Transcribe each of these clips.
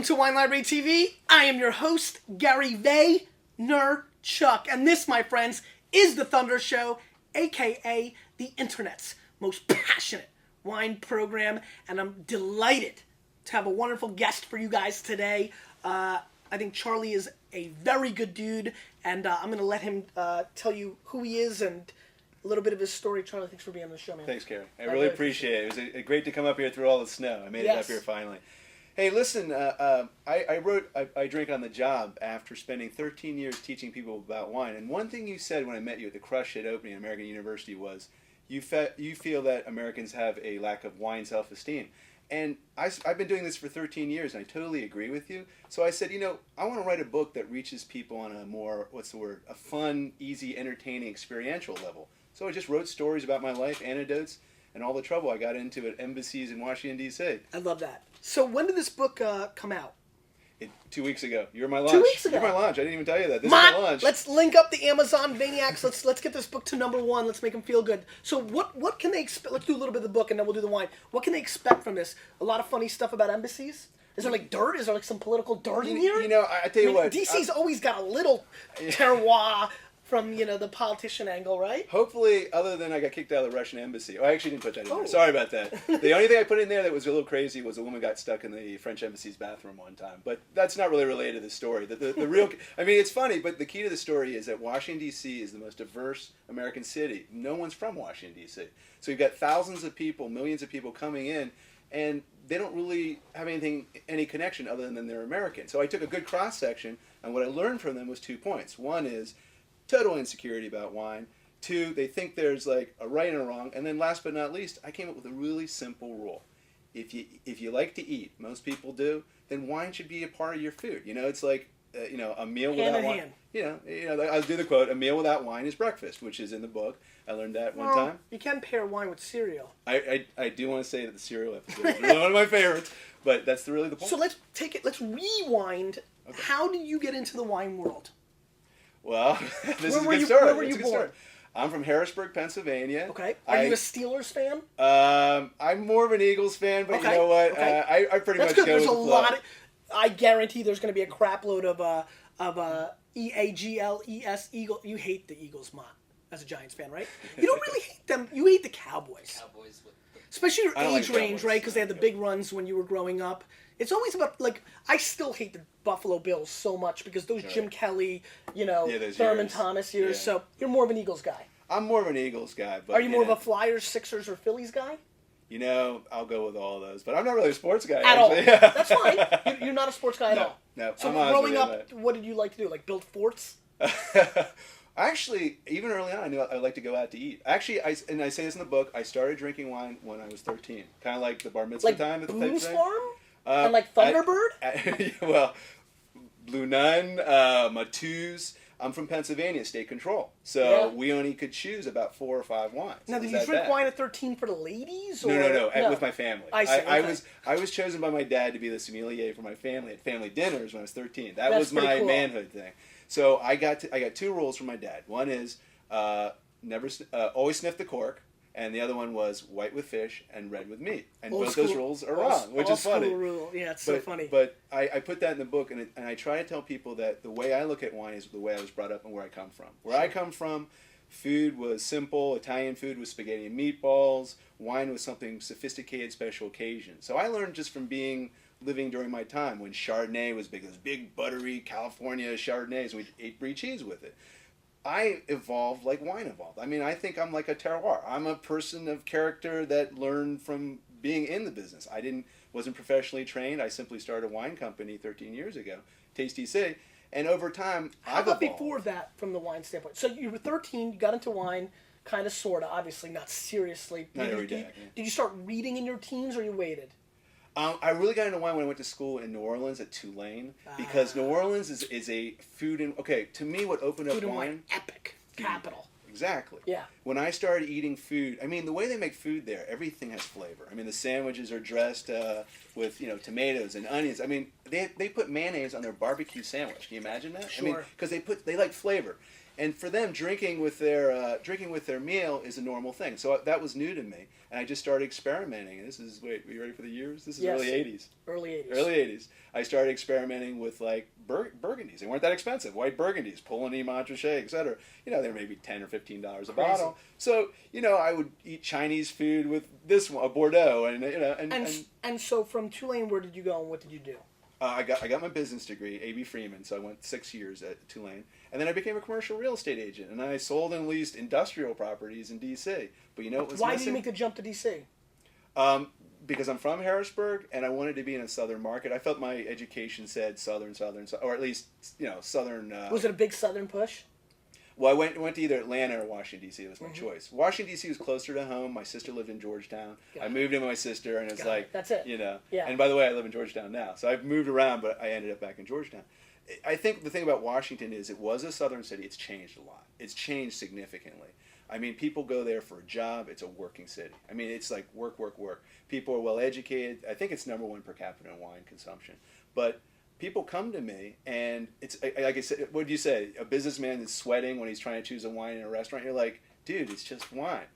to Wine Library TV. I am your host, Gary Vaynerchuk. And this, my friends, is The Thunder Show, a.k.a. the Internet's most passionate wine program. And I'm delighted to have a wonderful guest for you guys today. I think Charlie is a very good dude, and I'm going to let him tell you who he is and a little bit of his story. Charlie, thanks for being on the show, man. Thanks, Gary. I really appreciate it. It was great to come up here through all the snow. I made it up here finally. Hey, listen, I drank on the job after spending 13 years teaching people about wine. And one thing you said when I met you at the Crush It opening at American University was you feel that Americans have a lack of wine self-esteem. And I've been doing this for 13 years, and I totally agree with you. So I said, I want to write a book that reaches people on a more, a fun, easy, entertaining, experiential level. So I just wrote stories about my life, anecdotes, and all the trouble I got into at embassies in Washington, D.C. I love that. So when did this book come out? 2 weeks ago. You're my launch. 2 weeks ago? You're my launch. I didn't even tell you that. This is my launch. Let's link up the Amazon Maniacs. Let's get this book to #1. Let's make them feel good. So what can they expect? Let's do a little bit of the book, and then we'll do the wine. What can they expect from this? A lot of funny stuff about embassies? Is there like dirt? Is there like some political dirt in here? I tell you what. DC's always got a little terroir from, the politician angle, right? Hopefully, other than I got kicked out of the Russian embassy. Oh, I actually didn't put that in there. Sorry about that. The only thing I put in there that was a little crazy was a woman got stuck in the French embassy's bathroom one time. But that's not really related to the story. The real, it's funny, but the key to the story is that Washington, D.C. is the most diverse American city. No one's from Washington, D.C. So you've got thousands of people, millions of people coming in, and they don't really have any connection other than they're American. So I took a good cross-section, and what I learned from them was 2 points. One is total insecurity about wine. 2, they think there's like a right and a wrong. And then last but not least, I came up with a really simple rule. If you like to eat, most people do, then wine should be a part of your food. It's like a meal without wine. I'll do the quote, a meal without wine is breakfast, which is in the book. I learned that one time. You can pair wine with cereal. I do want to say that the cereal episode is really one of my favorites, but that's really the point. So let's rewind. Okay. How did you get into the wine world? Well, this is a good story. Where were you born? I'm from Harrisburg, Pennsylvania. Okay. Are you a Steelers fan? I'm more of an Eagles fan, but you know what? Okay. I pretty much go with the flow. I guarantee there's going to be a crap load of EAGLES Eagle. You hate the Eagles, Mott, as a Giants fan, right? You don't really hate them. You hate the Cowboys. Especially your age range, right? Because they had the big runs when you were growing up. It's always about, I still hate the Buffalo Bills so much because those Jim Kelly, Thurman Thomas years. Yeah. So you're more of an Eagles guy. I'm more of an Eagles guy. But are you more of a Flyers, Sixers, or Phillies guy? I'll go with all those. But I'm not really a sports guy, at all. That's fine. You're not a sports guy at all. No. So growing up, what did you like to do? Like build forts? Actually, even early on, I knew I liked to go out to eat. Actually, I say this in the book, I started drinking wine when I was 13. Kind of like the bar mitzvah time. Like Boone's Farm? And like Thunderbird? Well, Blue Nun, Matoo's. I'm from Pennsylvania, state control. So we only could choose about 4 or 5 wines. Now, did you drink wine at 13 for the ladies? Or? No. With my family. I see. I was chosen by my dad to be the sommelier for my family at family dinners when I was 13. That was my manhood thing. So I got 2 rules from my dad. One is always sniff the cork. And the other one was white with fish and red with meat. And both those rules are wrong, which is funny. Rule. Yeah, it's so funny. But I put that in the book, and I try to tell people that the way I look at wine is the way I was brought up and where I come from. Where I come from, food was simple. Italian food was spaghetti and meatballs. Wine was something sophisticated, special occasion. So I learned just from living during my time when Chardonnay was big. Those big, buttery California Chardonnays. We ate brie cheese with it. I evolved like wine evolved. I think I'm like a terroir. I'm a person of character that learned from being in the business. Wasn't professionally trained. I simply started a wine company 13 years ago, Taste DC, and over time I've evolved. Before that, from the wine standpoint? So you were 13, you got into wine, kind of, sort of, obviously not seriously. Not every day. Did you start reading in your teens, or you waited? I really got into wine when I went to school in New Orleans at Tulane, because New Orleans is a food and to me what opened up wine epic capital. Exactly. Yeah. When I started eating food, I mean, the way they make food there, everything has flavor. I mean, the sandwiches are dressed with, tomatoes and onions. I mean, they put mayonnaise on their barbecue sandwich. Can you imagine that? Sure. I mean, because they like flavor. And for them, drinking with their meal is a normal thing. So that was new to me, and I just started experimenting. And are you ready for the years? This is Yes. early '80s. Early 80s. Early '80s. I started experimenting with like burgundies. They weren't that expensive. White burgundies, Pouligny, Montrachet, etc. They're maybe $10 or $15 a bottle. So I would eat Chinese food with this one, a Bordeaux, And so from Tulane, where did you go and what did you do? I got my business degree, A.B. Freeman, so I went 6 years at Tulane. And then I became a commercial real estate agent, and I sold and leased industrial properties in D.C. But what was Why missing? did you make the jump to D.C.? Because I'm from Harrisburg, and I wanted to be in a southern market. I felt my education said southern, or at least, southern. Was it a big southern push? Well, I went to either Atlanta or Washington, D.C. That was my choice. Washington, D.C. was closer to home. My sister lived in Georgetown. I moved in with my sister, and it's like... That's it. Yeah. And by the way, I live in Georgetown now. So I've moved around, but I ended up back in Georgetown. I think the thing about Washington is it was a southern city. It's changed a lot. It's changed significantly. I mean, people go there for a job. It's a working city. I mean, it's like work, work, work. People are well educated. I think it's #1 per capita in wine consumption. But... people come to me, and it's like I said. What do you say? A businessman is sweating when he's trying to choose a wine in a restaurant. You're like, dude, it's just wine.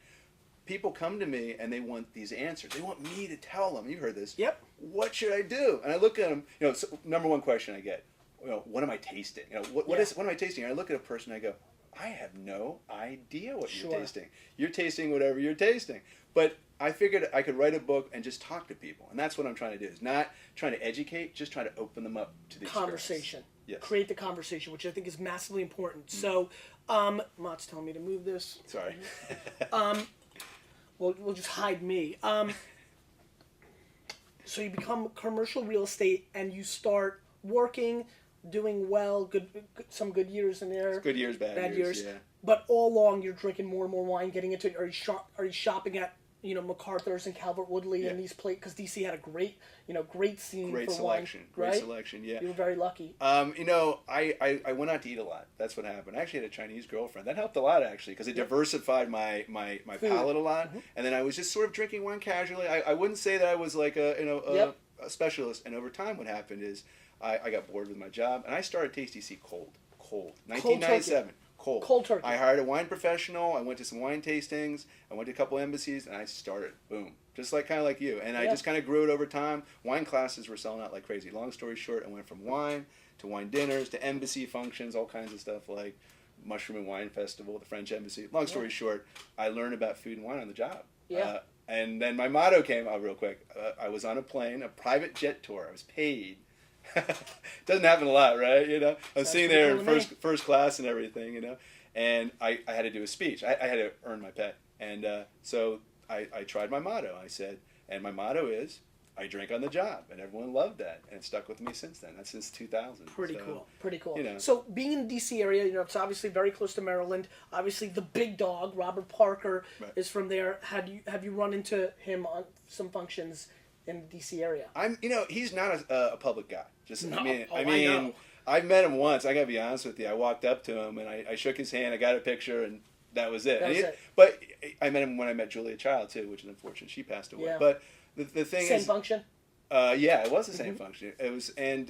People come to me, and they want these answers. They want me to tell them. You heard this. Yep. What should I do? And I look at them. So #1 question I get. What am I tasting? What am I tasting? And I look at a person. And I go, I have no idea what you're tasting. You're tasting whatever you're tasting. But I figured I could write a book and just talk to people. And that's what I'm trying to do. Is not trying to educate, just trying to open them up to the conversation. Yes. Create the conversation, which I think is massively important. So, Mott's telling me to move this. Sorry. We'll just hide me. So you become commercial real estate and you start working, doing well, some good years in there. Good years, bad years. Yeah. But all along you're drinking more and more wine, getting into it. Are you shopping at MacArthur's and Calvert Woodley and these places? Because DC had a great scene great for selection. wine. Great right? selection, yeah. You were very lucky. I went out to eat a lot. That's what happened. I actually had a Chinese girlfriend. That helped a lot, actually, because it diversified my palate a lot. Mm-hmm. And then I was just sort of drinking wine casually. I wouldn't say that I was like a specialist. And over time what happened is I got bored with my job, and I started Taste DC cold. 1997. Cold turkey. I hired a wine professional. I went to some wine tastings. I went to a couple embassies, and I started. Boom. Just kind of like you. And I just kind of grew it over time. Wine classes were selling out like crazy. Long story short, I went from wine to wine dinners to embassy functions, all kinds of stuff like Mushroom and Wine Festival, the French Embassy. Long story short, I learned about food and wine on the job. Yeah. And then my motto came out real quick. I was on a plane, a private jet tour. I was paid. Doesn't happen a lot, right? I was sitting there in first class and everything, and I had to do a speech. I had to earn my pay. And so I tried my motto. I said, and my motto is, I drink on the job. And everyone loved that. And it stuck with me since then. That's since 2000. Pretty cool. So being in the D.C. area, it's obviously very close to Maryland. Obviously the big dog, Robert Parker, is from there. Have you run into him on some functions in the D.C. area? He's not a public guy. I know. I've met him once. I gotta be honest with you. I walked up to him and I shook his hand. I got a picture, and that was it. But I met him when I met Julia Child too, which is unfortunate. She passed away. Yeah. But the thing is, same function. Yeah, it was the same function. It was, and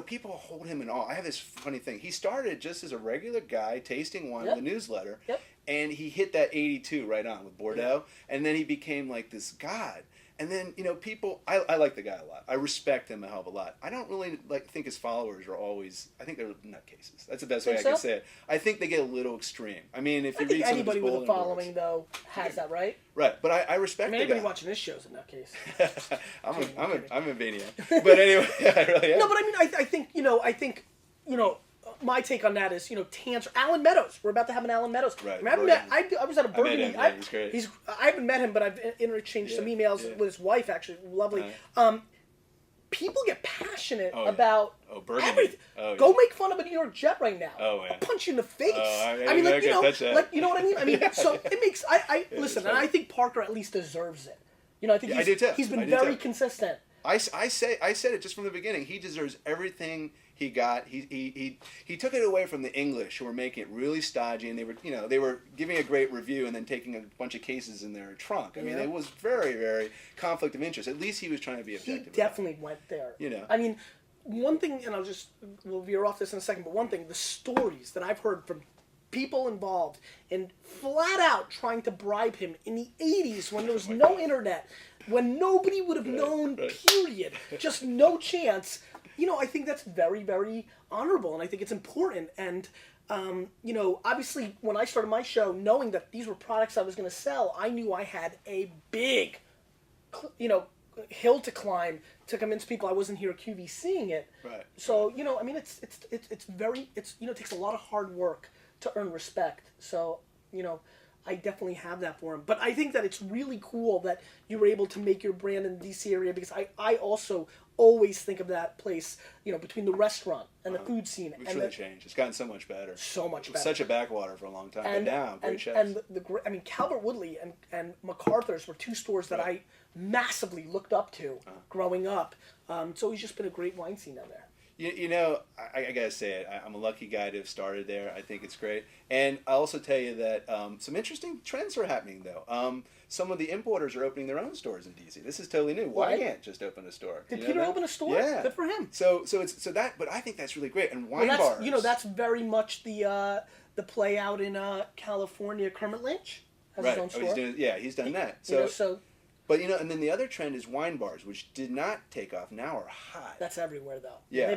people hold him in awe. I have this funny thing. He started just as a regular guy tasting wine with a newsletter, and he hit that 82 right on with Bordeaux, and then he became like this god. And then, people, I like the guy a lot. I respect him a hell of a lot. I don't really think his followers are always, I think they're nutcases. That's the best way I can say it. I think they get a little extreme. I mean, if you read some of his anybody with a following, words, though, has that, right? Right, but I respect the guy. Anybody watching this show is a nutcase. I'm a maniac. But anyway, I really am. No, but I think, my take on that is, Alan Meadows. We're about to have an Alan Meadows. Right. I was at a Burgundy. He's great. I haven't met him, but I've interchanged some emails with his wife, actually. Lovely. People get passionate about everything. Go make fun of a New York Jet right now. I'll punch you in the face. I mean, you know what I mean? I mean, so it makes, listen, and I think Parker at least deserves it. I think I do too. He's been very consistent. I said it just from the beginning. He deserves everything he took it away from the English, who were making it really stodgy, and they were giving a great review and then taking a bunch of cases in their trunk. I mean, it was very, very conflict of interest. At least he was trying to be objective. He definitely went there. I mean, one thing, and we'll veer off this in a second, but one thing, the stories that I've heard from people involved in flat out trying to bribe him in the 80s when there was no internet, when nobody would have known, period, just no chance. I think that's very, very honorable, and I think it's important. And, obviously, when I started my show, knowing that these were products I was going to sell, I knew I had a big, hill to climb to convince people I wasn't here QVCing it. Right. So, I mean, it takes a lot of hard work to earn respect. So, I definitely have that for him. But I think that it's really cool that you were able to make your brand in the DC area, because I also always think of that place, between the restaurant and the food scene. It's really changed. It's gotten so much better. So much better. Such a backwater for a long time. But now, great chefs. And Calvert Woodley and MacArthur's were two stores that I massively looked up to growing up. So he's just been a great wine scene down there. I gotta say it. I'm a lucky guy to have started there. I think it's great, and I'll also tell you that some interesting trends are happening though. Some of the importers are opening their own stores in DC. This is totally new. Why can't just open a store? Did Peter open a store? Yeah, good for him. So that, but I think that's really great. And wine bars. That's very much the play out in California. Kermit Lynch has his own store. He's done that. But and then the other trend is wine bars, which did not take off. Now are hot. That's everywhere though. Yeah,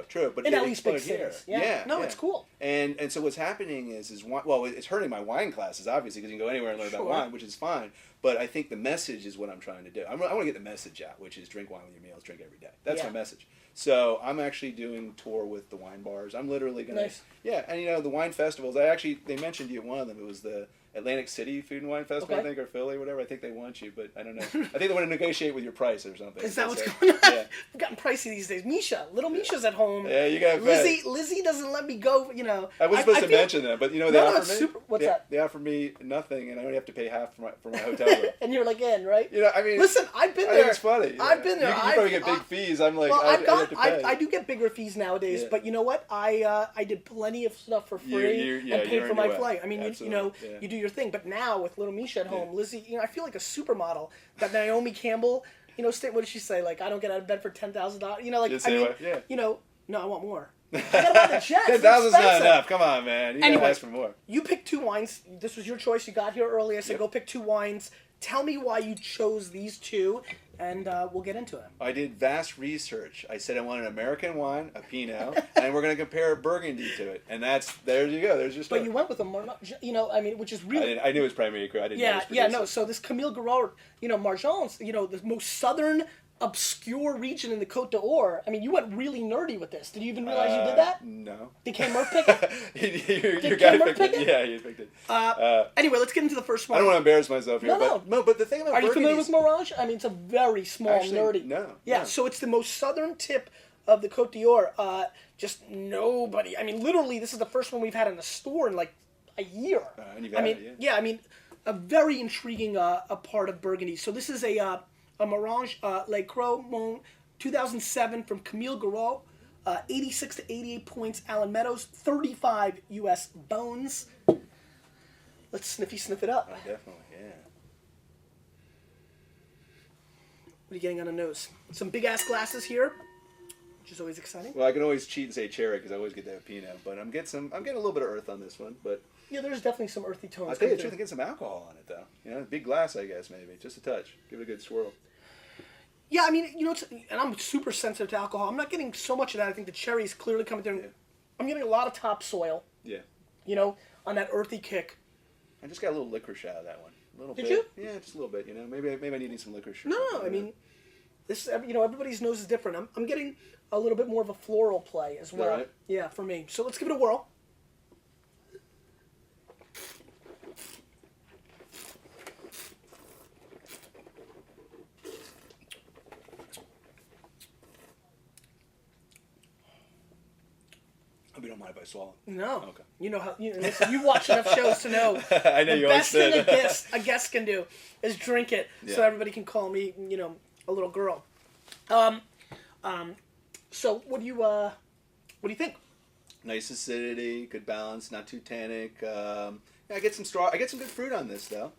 true. But in at least big here. cities. Yeah. It's cool. And so what's happening is it's hurting my wine classes obviously, because you can go anywhere and learn about wine, which is fine. But I think the message is what I'm trying to do. I want to get the message out, which is drink wine with your meals, drink every day. That's my message. So I'm actually doing tour with the wine bars. I'm literally gonna and the wine festivals. They mentioned you at one of them. It was the Atlantic City Food and Wine Festival, I think, or Philly, or whatever. I think they want you, but I don't know. I think they want to negotiate with your price or something. Is that what's going on? Yeah. I've gotten pricey these days. Little Misha's at home. Yeah, you got Lizzie doesn't let me go. I was supposed to mention that, but they offer me. What's that? They offer me nothing, and I only have to pay half for my hotel room. And you're like in, right? Listen, I've been there. I think it's funny. I've been there. You probably get big fees. I'm like, I do get bigger fees nowadays, but you know what? I did plenty of stuff for free and paid for my flight. I mean, you do your thing, but now with little Misha at home, Lizzie, I feel like a supermodel. That Naomi Campbell, what did she say? Like, I don't get out of bed for $10,000. No, I want more. I gotta buy the jet. $10,000's not enough. Come on, man. You gotta ask for more. You picked two wines. This was your choice. You got here early. I said, go pick two wines. Tell me why you chose these two, and we'll get into it. I did vast research. I said I want an American wine, a Pinot, and we're going to compare a Burgundy to it. And there you go. There's your story. But you went with a which is really... I knew it was primary cru. I didn't know. So this Camille Garraud, Marange, the most southern, obscure region in the Côte d'Or. I mean, you went really nerdy with this. Did you even realize you did that? No. Did Ken Murph pick it? Your guy picked it? Yeah, he picked it. Anyway, let's get into the first one. I don't want to embarrass myself here. No, but the thing about Are you familiar with Marange? I mean, it's a very small, nerdy... No. Yeah, so it's the most southern tip of the Côte d'Or. Just nobody... I mean, literally, this is the first one we've had in the store in like a year. A very intriguing part of Burgundy. So this is a Marange Le Cros Mon 2007 from Camille Garraud, 86 to 88 points. Alan Meadows, 35 U.S. bones. Let's sniff it up. Oh, definitely, yeah. What are you getting on the nose? Some big ass glasses here, which is always exciting. Well, I can always cheat and say cherry because I always get that Pinot, but I'm getting a little bit of earth on this one, but. Yeah, there's definitely some earthy tones. I'll tell you the truth, I get some alcohol on it though. Big glass, I guess, maybe. Just a touch. Give it a good swirl. Yeah, I mean, and I'm super sensitive to alcohol. I'm not getting so much of that. I think the cherry is clearly coming through. Yeah. I'm getting a lot of topsoil. Yeah. On that earthy kick. I just got a little licorice out of that one. A little bit. Did you? Yeah, just a little bit. Maybe I need some licorice. No. I mean, this. Everybody's nose is different. I'm getting a little bit more of a floral play as well. Right. Yeah, for me. So let's give it a whirl. hope you don't mind if I swallow. No. Okay. You know how you watch enough shows to know. I know the you always said. best thing a guest can do is drink it, Yeah. so everybody can call me, a little girl. So what do you What do you think? Nice acidity, good balance, not too tannic. Yeah, I get some good fruit on this though.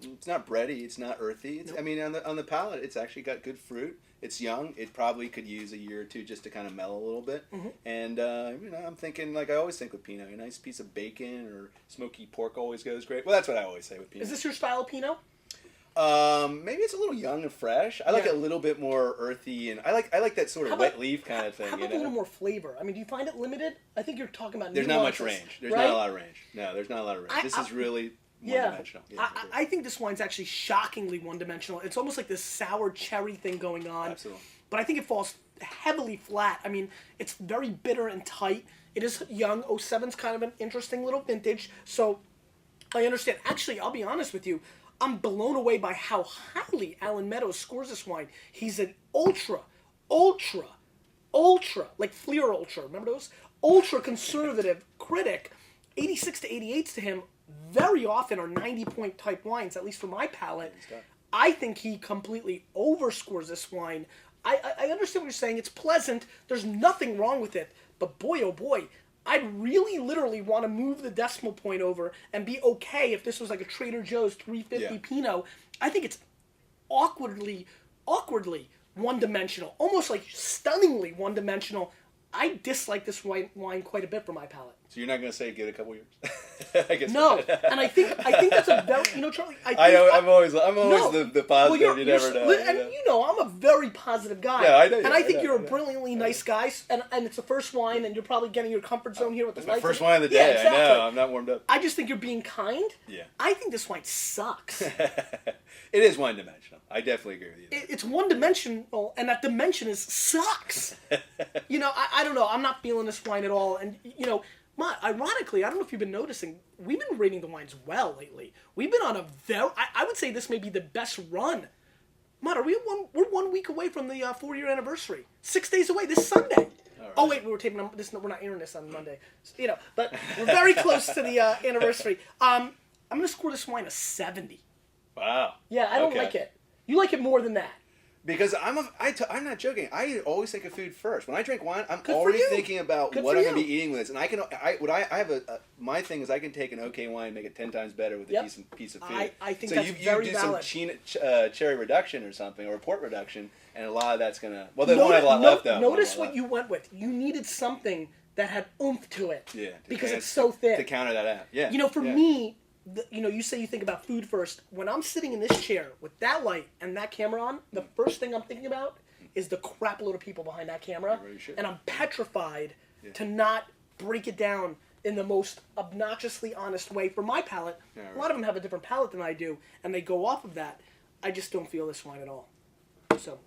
It's not bready, it's not earthy. It's, I mean, on the palate, it's actually got good fruit. It's young. It probably could use a year or two just to kind of mellow a little bit. And I'm thinking, like I always think with Pinot, a nice piece of bacon or smoky pork always goes great. Well, that's what I always say with Pinot. Is this your style of Pinot? Maybe it's a little young and fresh. I like it a little bit more earthy, and I like that sort of wet leaf kind of thing. How about a little more flavor? I mean, do you find it limited? I think you're talking about there's nuances, not much range. There's right? not a lot of range. No, there's not a lot of range. This is really one-dimensional. Yeah, I think this wine's actually shockingly one-dimensional. It's almost like this sour cherry thing going on. Absolutely. But I think it falls heavily flat. I mean, it's very bitter and tight. It is young. 07's kind of an interesting little vintage. So I understand. Actually, I'll be honest with you. I'm blown away by how highly Alan Meadows scores this wine. He's an ultra, like Fleer Ultra. Remember those? Ultra conservative critic. 86 to 88s to him very often are 90-point type wines, at least for my palate. I think he completely overscores this wine. I understand what you're saying. It's pleasant. There's nothing wrong with it. But boy, oh boy, I'd really literally want to move the decimal point over and be okay if this was like a Trader Joe's 350 Pinot. I think it's awkwardly one-dimensional, almost like stunningly one-dimensional. I dislike this wine quite a bit for my palate. So you're not going to say give it a couple years? I guess no, and I think that's a very Charlie. I'm always the positive. Well, you never know. And I'm a very positive guy. Yeah, I know. And I think you're a brilliantly nice guy. And it's the first wine, and you're probably getting your comfort zone here with the my first wine of the day. Yeah, exactly. I know. I'm not warmed up. I just think you're being kind. Yeah. I think this wine sucks. It is one-dimensional. I definitely agree with you. It's one-dimensional, and that dimension is sucks. I don't know. I'm not feeling this wine at all. And, ironically, I don't know if you've been noticing, we've been rating the wines well lately. We've been on a I would say this may be the best run. We're 1 week away from the 4-year anniversary. 6 days away this Sunday. Right. Oh wait, we're not airing this on Monday. But we're very close to the anniversary. I'm gonna score this wine a 70. Wow. Yeah, I don't like it. You like it more than that. Because I'm not joking. I always think of food first. When I drink wine, I'm already thinking about what I'm going to be eating with this. And my thing is I can take an okay wine and make it 10 times better with a decent piece of food. I think so that's very valid. So you do some cherry reduction or something, or port reduction, and a lot of that's going to... Well, they won't have a lot left, though. Notice what you went with. You needed something that had oomph to it. Yeah. Because it's so thick. To counter that out. Yeah. For me... you say you think about food first. When I'm sitting in this chair with that light and that camera on, the first thing I'm thinking about is the crap load of people behind that camera. And I'm petrified to not break it down in the most obnoxiously honest way for my palate. A lot of them have a different palate than I do, and they go off of that. I just don't feel this wine at all. So,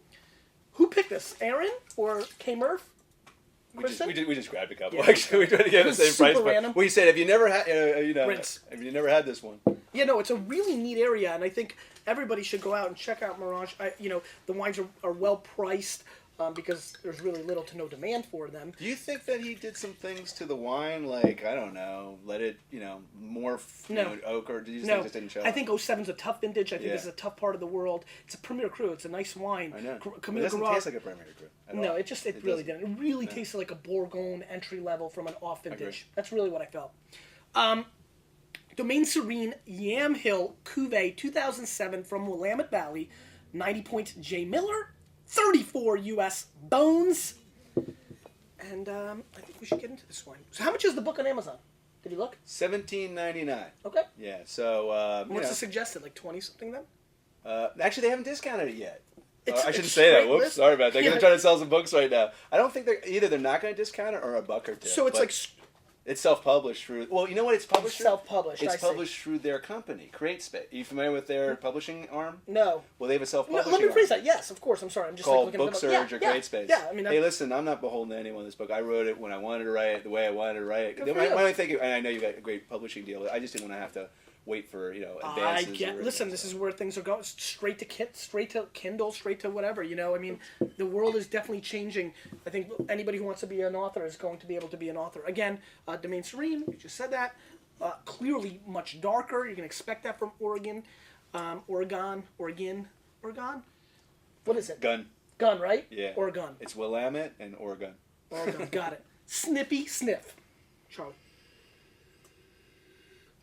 who picked this? Aaron or K. Murph? We just grabbed a couple. Actually, we tried to get the same price. Random. We said, have you never had Rinse. Have you never had this one? It's a really neat area, and I think everybody should go out and check out Marange. The wines are well priced because there's really little to no demand for them. Do you think that he did some things to the wine, like, I don't know, let it, morph oak, or do you think it just didn't show? I think 07's a tough vintage. I think this is a tough part of the world. It's a Premier Cru. It's a nice wine. I know. It doesn't taste like a Premier Cru. No, it really didn't. It really tasted like a Bourgogne entry level from an off vintage. That's really what I felt. Domaine Serene Yamhill Cuvée 2007 from Willamette Valley, 90 points J. Miller, 34 U.S. bones. And I think we should get into this wine. So how much is the book on Amazon? Did you look? $17.99. Okay. Yeah, so... what's the suggested, like 20-something then? Actually, they haven't discounted it yet. I shouldn't say that. Whoops, list. sorry about that. They're trying to sell some books right now. I don't think they're not going to discount it or a buck or two. So it's like... It's self-published through... Well, you know what it's published through? Self-published, It's published through their company, CreateSpace. Are you familiar with their publishing arm? No. Well, they have a self-publishing Let me arm. phrase that. Yes, of course. I'm sorry. I'm just called looking at BookSurge or CreateSpace. Yeah, I mean... Hey, listen, I'm not beholden to anyone in this book. I wrote it when I wanted to write it, the way I wanted to write it. Good for you. And I know you got a great publishing deal. I just didn't want to have to wait for, advances. Listen, this is where things are going. Straight to Kindle, straight to whatever, I mean, the world is definitely changing. I think anybody who wants to be an author is going to be able to be an author. Again, Domaine Serene, you just said that. Clearly much darker. You can expect that from Oregon. Oregon. What is it? Gun, right? Yeah. Oregon. It's Willamette and Oregon. Oregon, got it. Snippy sniff. Charlie.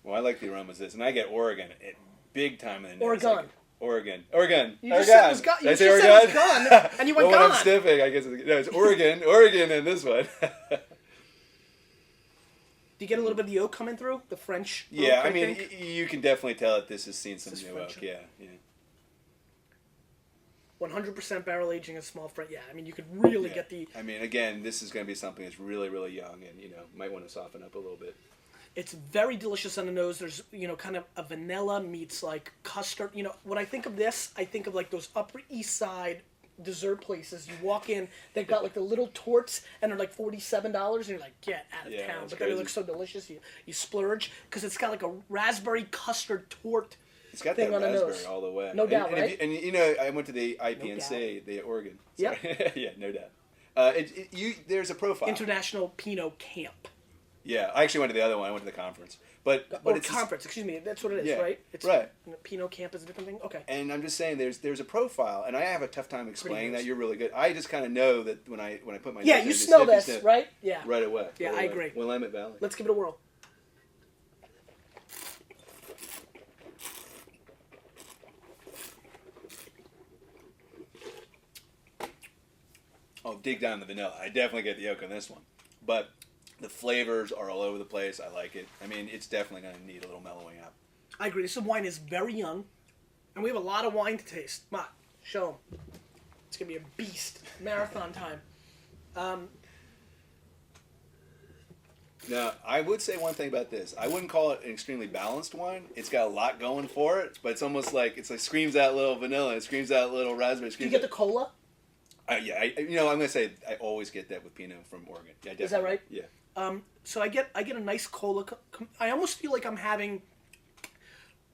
Well, I like the aromas of this, and I get Oregon big time in the nose. Oregon. Oregon. You just said it was gone. You just said it was gone, and you went well, gone. when I'm sniffing, I guess it's Oregon in this one. Do you get a little bit of the oak coming through? The French oak, Yeah, I think? mean, you can definitely tell that this has seen some new French oak. Yeah. 100% barrel aging in small French. Yeah, I mean, you could really get the... I mean, again, this is going to be something that's really, really young and, might want to soften up a little bit. It's very delicious on the nose. There's, kind of a vanilla meets, like, custard. When I think of this, I think of, like, those Upper East Side dessert places. You walk in, they've got, like, the little torts, and they're, like, $47, and you're like, get out of town. But then it looks so delicious, you splurge, because it's got, like, a raspberry custard torte. It's got that raspberry all the way. No doubt, right? I went to the IPNC, the Oregon. Yeah. Yeah, no doubt. There's a profile. International Pinot Camp. Yeah, I actually went to the other one. I went to the conference. But it's conference, excuse me. That's what it is, yeah, right? It's, right. Pinot Camp is a different thing? Okay. And I'm just saying there's a profile, and I have a tough time explaining that. You're really good. I just kind of know that when I put my... Yeah, you smell this, right? Yeah. Right away. Yeah, I agree. Willamette Valley. Let's give it a whirl. I'll dig down the vanilla. I definitely get the oak on this one. But the flavors are all over the place. I like it. I mean, it's definitely going to need a little mellowing out. I agree. This wine is very young, and we have a lot of wine to taste. Mott, show them. It's going to be a beast. Marathon time. Now, I would say one thing about this. I wouldn't call it an extremely balanced wine. It's got a lot going for it, but it's almost like screams out little vanilla. It screams out little raspberry. Do you get the cola? Yeah, I'm going to say I always get that with Pinot from Oregon. Yeah, definitely. Is that right? Yeah. So I get a nice cola. I almost feel like I'm having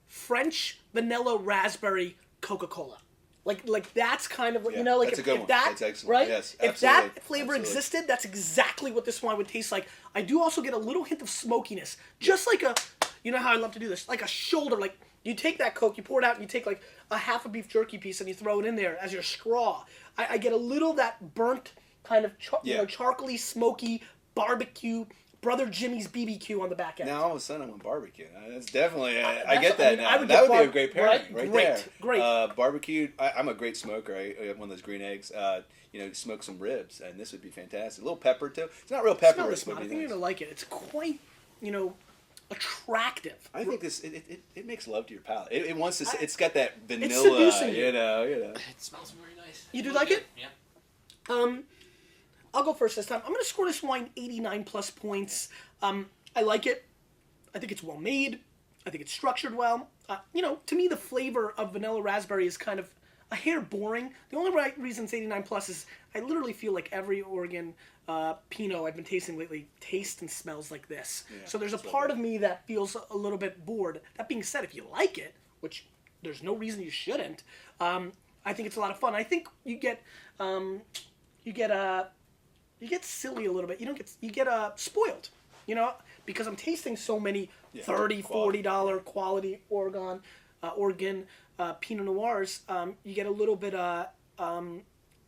French vanilla raspberry Coca-Cola. Like that's kind of that's if, a good if one. that That's excellent. right. Yes, if absolutely. that flavor existed, that's exactly what this wine would taste like. I do also get a little hint of smokiness, just like how I love to do this, like a shoulder. Like you take that Coke, you pour it out, and you take like a half a beef jerky piece, and you throw it in there as your straw. I get a little that burnt kind of charcoaly, smoky barbecue. Brother Jimmy's BBQ on the back end. Now all of a sudden I'm on barbecue. That's definitely I get that now. That would be a great pairing right there. Great. Barbecued. I'm a great smoker. I have one of those green eggs. Smoke some ribs, and this would be fantastic. A little pepper too. It's not real peppery. Smell this, man. I think you're gonna like it. It's quite, attractive. I think this it makes love to your palate. It wants to. It's got that vanilla. It's seducing you. It smells very nice. You do like it? Yeah. I'll go first this time. I'm going to score this wine 89 plus points. I like it. I think it's well made. I think it's structured well. To me, the flavor of vanilla raspberry is kind of a hair boring. The only reason it's 89 plus is I literally feel like every Oregon Pinot I've been tasting lately tastes and smells like this. Yeah, so there's a part of me that feels a little bit bored. That being said, if you like it, which there's no reason you shouldn't, I think it's a lot of fun. I think you get silly a little bit. You get spoiled, because I'm tasting so many $30, $40 quality Oregon Pinot Noirs. You get a little bit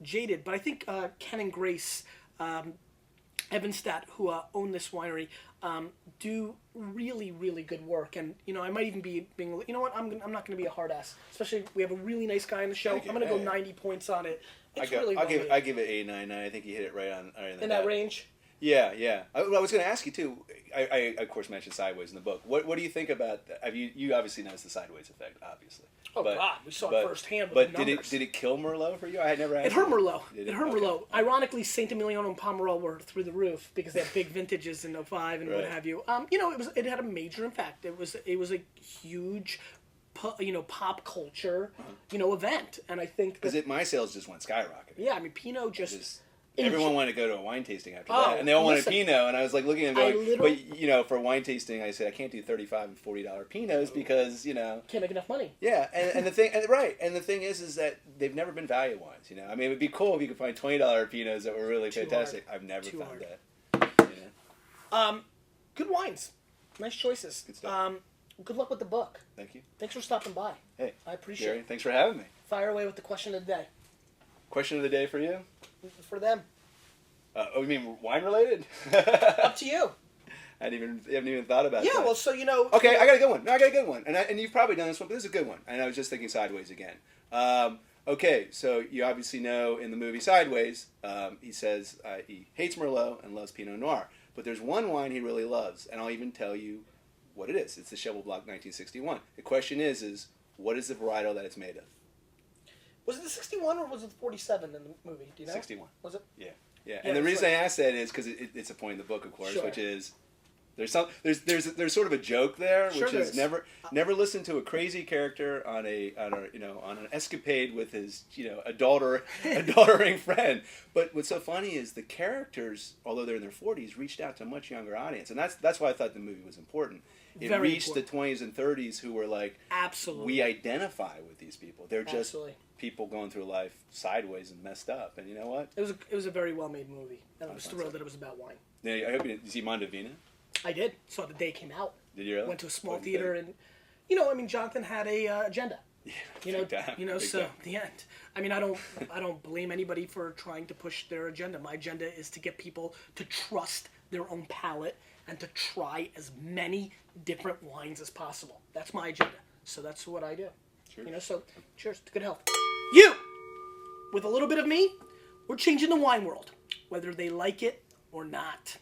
jaded, but I think Ken and Grace Evanstadt, who own this winery, do really, really good work. And I might even be being. You know what? I'm not going to be a hard ass. Especially we have a really nice guy on the show. I'm going to go 90 points on it. I give it 8.99. I think you hit it right on in that range. Yeah. I was going to ask you too. I of course mentioned sideways in the book. What do you think about? You obviously noticed the sideways effect, obviously. Oh God, we saw it firsthand. But did it kill Merlot for you? I had never asked. It hurt Merlot. Merlot. Ironically, Saint Emilion and Pomerol were through the roof because they had big vintages in 05 and what have you. It had a major impact. It was a huge, pop culture, event, and I think because my sales just went skyrocketing. Yeah, I mean Pinot just. Everyone wanted to go to a wine tasting after that, and they all wanted Pinot. And I was like looking at them going, for wine tasting, I said I can't do $35 and $40 Pinots because can't make enough money. Yeah, and the thing, and the thing is that they've never been value wines. I mean, it would be cool if you could find $20 Pinots that were really fantastic. I've never found that. Good wines, nice choices. Good stuff. Good luck with the book. Thank you. Thanks for stopping by. Hey, I appreciate Gary, it. thanks for having me. Fire away with the question of the day. Question of the day for you? For them. Oh, you mean wine related? Up to you. I haven't even thought about that. Yeah, well, so Okay, I got a good one. No, I got a good one, and you've probably done this one, but this is a good one. And I was just thinking Sideways again. Okay, so you obviously know in the movie Sideways, he says he hates Merlot and loves Pinot Noir, but there's one wine he really loves, and I'll even tell you what it is. It's the Cheval Blanc 1961. The question is what is the varietal that it's made of? Was it the 61 or was it the 47 in the movie? Do you know? 61. Was it? Yeah. And the reason I asked that is because it's a point in the book, of course, which is there's sort of a joke there, which is never listen to a crazy character on an escapade with his adultering friend. But what's so funny is the characters, although they're in their 40s, reached out to a much younger audience, and that's why I thought the movie was important. It Very reached important. the 20s and 30s who were like, absolutely, we identify with these people. They're just absolutely. People going through life sideways and messed up, and you know what? It was a very well made movie, and I was thrilled that it was about wine. Yeah, I hope you did. You see Mondovina? I did. Saw the day it came out. Did you really? Went to a small theater, and Jonathan had a agenda. Yeah, Big time. Time. The end. I mean, I don't blame anybody for trying to push their agenda. My agenda is to get people to trust their own palate and to try as many different wines as possible. That's my agenda. So that's what I do. Cheers. So cheers to good health. You, with a little bit of me, we're changing the wine world, whether they like it or not.